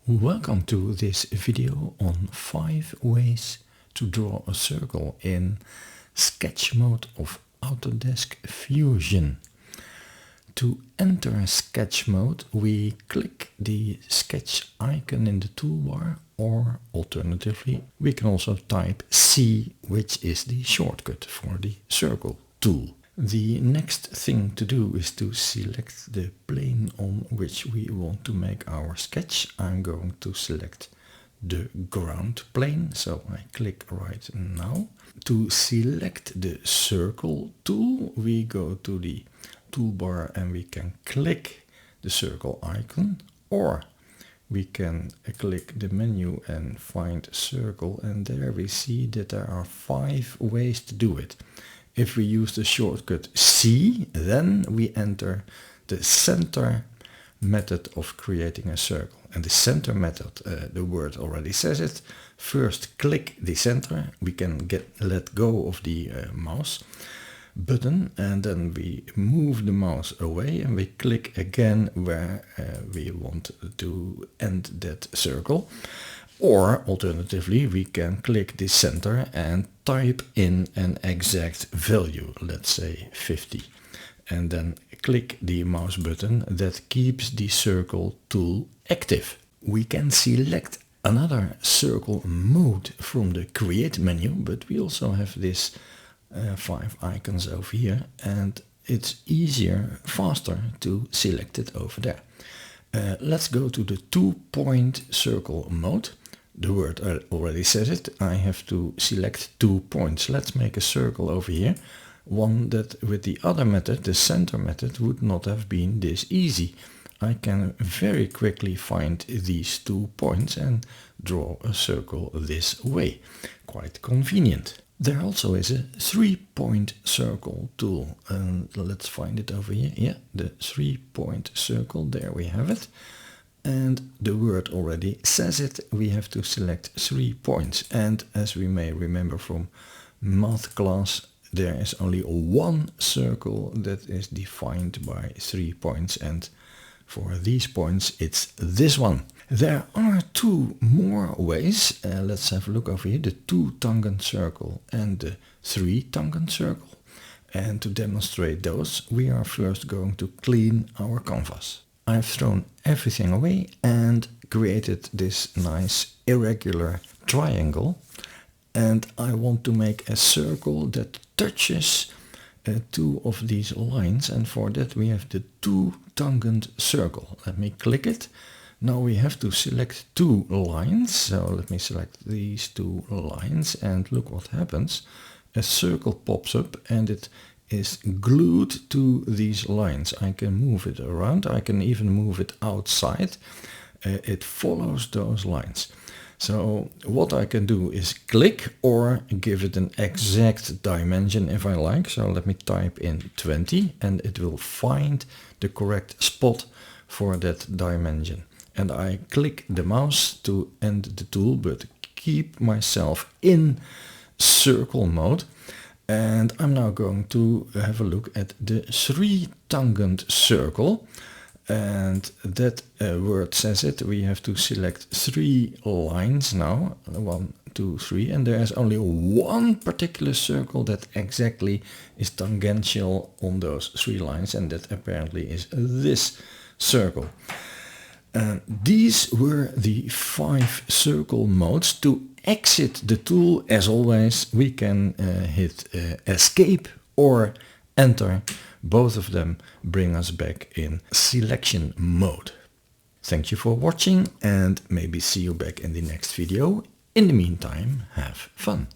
Welcome to this video on 5 ways to draw a circle in sketch mode of Autodesk Fusion. To enter sketch mode, we click the sketch icon in the toolbar, or alternatively we can also type C, which is the shortcut for the circle tool. The next thing to do is to select the plane on which we want to make our sketch. I'm going to select the ground plane, so I click right now. To select the circle tool, we go to the toolbar and we can click the circle icon, or we can click the menu and find circle, and there we see that there are 5 ways to do it. If we use the shortcut C, then we enter the center method of creating a circle. And the center method, the word already says it. First click the center, we can let go of the mouse button, and then we move the mouse away and we click again where we want to end that circle. Or alternatively, we can click the center and type in an exact value, let's say 50, and then click the mouse button. That keeps the circle tool active. We can select another circle mode from the create menu, but we also have this 5 icons over here, and it's easier, faster to select it over there. Let's go to the 2-point circle mode. The word already says it. I have to select 2 points. Let's make a circle over here. One that with the other method, the center method, would not have been this easy. I can very quickly find these 2 points and draw a circle this way. Quite convenient. There also is a 3-point circle tool. And let's find it over here. Yeah, the 3-point circle. There we have it. And the word already says it, we have to select 3 points. And as we may remember from math class, there is only one circle that is defined by 3 points, and for these points it's this one. There are 2 more ways. Let's have a look over here, the 2-tangent circle and the 3-tangent circle. And to demonstrate those, we are first going to clean our canvas. I've thrown everything away and created this nice irregular triangle, and I want to make a circle that touches 2 of these lines, and for that we have the 2-tangent circle. Let me click it. Now we have to select 2 lines, so let me select these 2 lines and look what happens. A circle pops up and it is glued to these lines. I can move it around, I can even move it outside. It follows those lines. So what I can do is click or give it an exact dimension if I like. So let me type in 20 and it will find the correct spot for that dimension. And I click the mouse to end the tool, but keep myself in circle mode. And I'm now going to have a look at the 3-tangent circle. And that word says it. We have to select 3 lines now. 1, 2, 3. And there is only one particular circle that exactly is tangential on those 3 lines. And that apparently is this circle. These were the 5 circle modes. To exit the tool, as always, we can hit escape or enter. Both of them bring us back in selection mode. Thank you for watching, and maybe see you back in the next video. In the meantime, have fun.